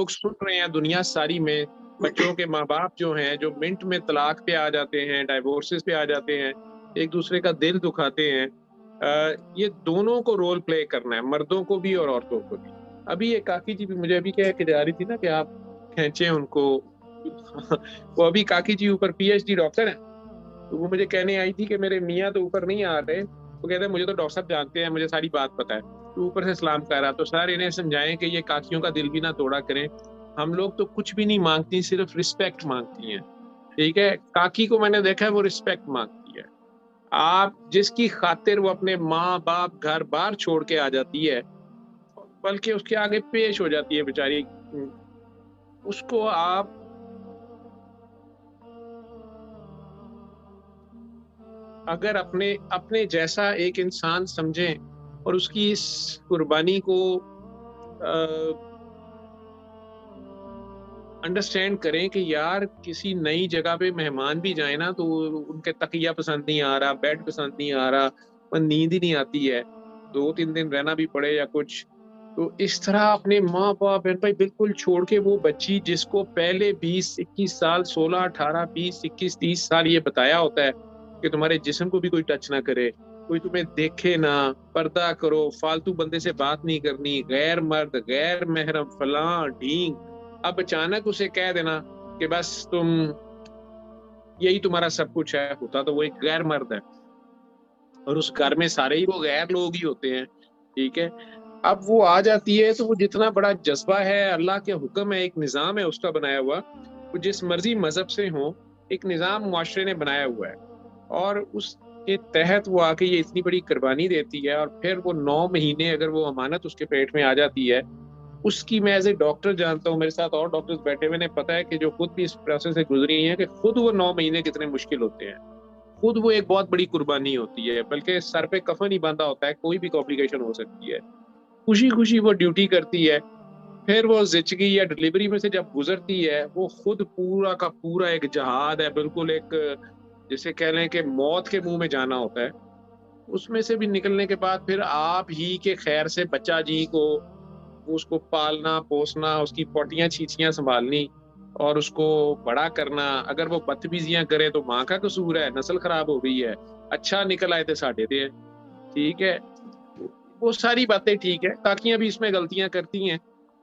لوگ سن رہے ہیں دنیا ساری میں، بچوں کے ماں باپ جو ہیں جو منٹ میں طلاق پہ آ جاتے ہیں، ڈائیورسز پہ آ جاتے ہیں، ایک دوسرے کا دل دکھاتے ہیں، یہ دونوں کو رول پلے کرنا ہے، مردوں کو بھی اور عورتوں کو بھی۔ ابھی یہ کاکی جی بھی مجھے ابھی کہہ کے جا رہی تھی نا کہ آپ کھینچیں ان کو وہ ابھی کاکی جی اوپر پی ایچ ڈی ڈاکٹر ہیں، تو وہ مجھے کہنے آئی تھی کہ میرے میاں تو اوپر نہیں آ رہے، وہ کہتے ہیں مجھے تو ڈاکٹر صاحب جانتے ہیں، مجھے ساری بات پتہ ہے، تو اوپر سے سلام کہہ رہا۔ تو سر انہیں سمجھائیں کہ یہ کاکیوں کا دل بھی نہ توڑا کریں، ہم لوگ تو کچھ بھی نہیں مانگتی، صرف رسپیکٹ مانگتی ہیں، ٹھیک ہے؟ کاکی کو میں نے دیکھا ہے وہ رسپیکٹ مانگتی ہے، آپ جس کی خاطر وہ اپنے ماں باپ گھر بار چھوڑ کے آ جاتی ہے، بلکہ اس کے آگے پیش ہو جاتی ہے بیچاری، اس کو آپ اگر اپنے جیسا ایک انسان سمجھیں اور اس کی اس قربانی کو انڈرسٹینڈ کریں کہ یار کسی نئی جگہ پہ مہمان بھی جائیں نا تو ان کے تکیہ پسند نہیں آ رہا، بیڈ پسند نہیں آ رہا، نیند ہی نہیں آتی ہے، 2-3 دن رہنا بھی پڑے یا کچھ، تو اس طرح اپنے ماں باپ بہن بھائی بالکل چھوڑ کے وہ بچی جس کو پہلے 20-21 سال 16-18-20-21-30 سال یہ بتایا ہوتا ہے کہ تمہارے جسم کو بھی کوئی ٹچ نہ کرے، کوئی تمہیں دیکھے نہ، پردہ کرو، فالتو بندے سے بات نہیں کرنی، غیر مرد غیر محرم فلاں ڈھینگ، اب اچانک اسے کہہ دینا کہ بس تم یہی تمہارا سب کچھ ہے، ہوتا تو وہ ایک غیر مرد ہے اور اس گھر میں سارے ہی وہ غیر لوگ ہی ہوتے ہیں، ٹھیک ہے؟ اب وہ آ جاتی ہے تو وہ جتنا بڑا جذبہ ہے، اللہ کے حکم ہے، ایک نظام ہے اس کا بنایا ہوا، وہ جس مرضی مذہب سے ہوں، ایک نظام معاشرے نے بنایا ہوا ہے اور اس کے تحت وہ آ کے یہ اتنی بڑی قربانی دیتی ہے، اور پھر وہ 9 مہینے اگر وہ امانت اس کے پیٹ میں آ جاتی ہے، اس کی میں ایز اے ڈاکٹر جانتا ہوں، میرے ساتھ اور ڈاکٹرز بیٹھے ہوئے نے پتا ہے کہ جو خود بھی اس پروسیس سے گزری ہیں کہ خود وہ 9 مہینے کتنے مشکل ہوتے ہیں، خود وہ ایک بہت بڑی قربانی ہوتی ہے، بلکہ سر پہ کفن ہی باندھا ہوتا ہے، کوئی بھی کمپلیکیشن ہو سکتی ہے، خوشی خوشی وہ ڈیوٹی کرتی ہے، پھر وہ زچگی یا ڈلیوری میں سے جب گزرتی ہے وہ خود پورا کا پورا ایک جہاد ہے، بالکل ایک جسے کہہ لیں کہ موت کے منہ میں جانا ہوتا ہے، اس میں سے بھی نکلنے کے بعد پھر آپ ہی کے خیر سے بچہ جی کو اس کو پالنا پوسنا، اس کی پوٹیاں چھیچیاں سنبھالنی اور اس کو بڑا کرنا، اگر وہ بدتمیزیاں کرے تو ماں کا قصور ہے، نسل خراب ہو گئی ہے، اچھا نکل آئے تھے ساڈے تھے، ٹھیک ہے؟ وہ ساری باتیں ٹھیک ہے، کاکیاں بھی اس میں غلطیاں کرتی ہیں،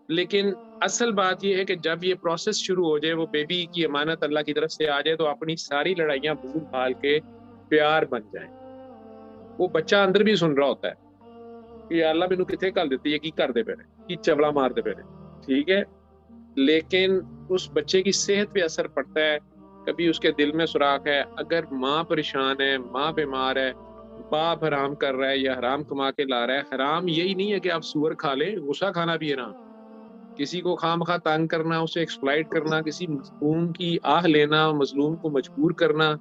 لیکن اصل بات یہ ہے کہ جب یہ پروسیس شروع ہو جائے، وہ بیبی کی امانت اللہ کی طرف سے آ جائے، تو اپنی ساری لڑائیاں بھول بھال کے پیار بن جائیں۔ وہ بچہ اندر بھی سن رہا ہوتا ہے کہ اللہ مینوں کتنے گل دیتی ہے، کی کر دے پے نے، کی چبلا مار دے پے نے، ٹھیک ہے؟ لیکن اس بچے کی صحت پہ اثر پڑتا ہے، کبھی اس کے دل میں سوراخ ہے، اگر ماں پریشان ہے، ماں بیمار ہے، باپ حرام کر رہا ہے یا حرام کما کے لا رہا ہے، حرام یہی نہیں ہے کہ آپ سور کھا لیں، غصہ کھانا بھی حرام، کسی کو خواہ مخواہ تنگ کرنا، اسے ایکسپلائٹ کرنا، کسی مظلوم کی آہ لینا، مظلوم کو مجبور کرنا،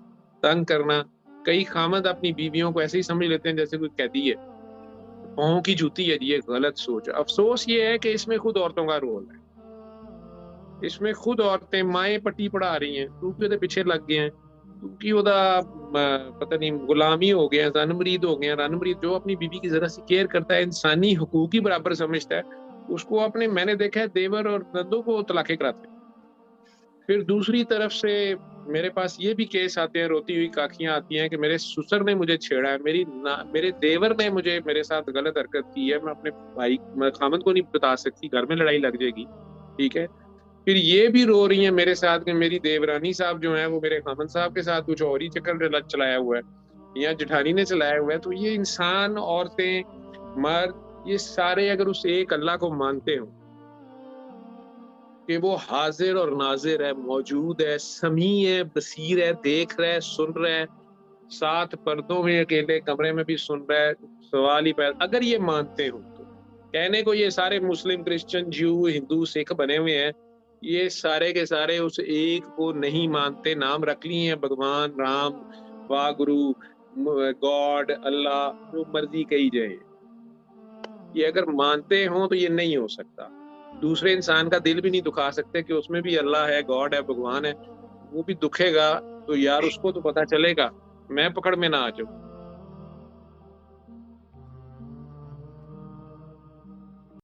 تنگ کرنا، کئی خامد اپنی بیویوں کو ایسے ہی سمجھ لیتے ہیں جیسے کوئی قیدی ہے، پاؤں کی جوتی ہے، یہ غلط سوچ ہے۔ افسوس یہ ہے کہ اس میں خود عورتوں کا رول ہے، اس میں خود عورتیں مائیں پٹی پڑھا رہی ہیں، کیونکہ پیچھے لگ گئے ہیں، کیونکہ وہ پتہ نہیں غلامی ہو گیا، رن مرید ہو گیا، رن مرید جو اپنی بیوی کی ذرا سی کیئر کرتا ہے، انسانی حقوق کی برابر سمجھتا ہے، اس کو اپنے میں نے دیکھا ہے دیور اور نندوں کو طلاقیں کراتے ہیں۔ پھر دوسری طرف سے میرے پاس یہ بھی کیس آتے ہیں، روتی ہوئی کاکیاں آتی ہیں کہ میرے سسر نے مجھے چھیڑا ہے، میرے دیور نے میرے ساتھ غلط حرکت کی ہے، میں اپنے بھائی خامد کو نہیں بتا سکتی، گھر میں لڑائی لگ جائے گی، ٹھیک ہے؟ پھر یہ بھی رو رہی ہیں میرے ساتھ کہ میری دیورانی صاحب جو ہیں وہ میرے خامد صاحب کے ساتھ کچھ اور ہی چکر چلایا ہوا ہے یا جٹھانی نے چلایا ہوا ہے۔ تو یہ انسان، عورتیں، مرد، یہ سارے اگر اس ایک اللہ کو مانتے ہوں کہ وہ حاضر اور ناظر ہے، موجود ہے، سمیع ہے، بصیر ہے، دیکھ رہا ہے، سن رہا ہے، 7 پردوں میں اکیلے کمرے میں بھی سن رہا ہے، سوال ہی پیدا، اگر یہ مانتے ہوں تو کہنے کو یہ سارے مسلم، کرسچن، جیو، ہندو، سکھ بنے ہوئے ہیں، یہ سارے کے سارے اس ایک کو نہیں مانتے، نام رکھ لی ہیں بھگوان، رام، واہ گرو، گاڈ، اللہ، جو مرضی کہی جائے، یہ اگر مانتے ہوں تو یہ نہیں ہو سکتا۔ دوسرے انسان کا دل بھی نہیں دکھا سکتے کہ اس میں بھی اللہ ہے، گاڈ ہے، بھگوان ہے، وہ بھی دکھے گا تو یار اس کو تو پتا چلے گا، میں پکڑ میں نہ آ جاؤں۔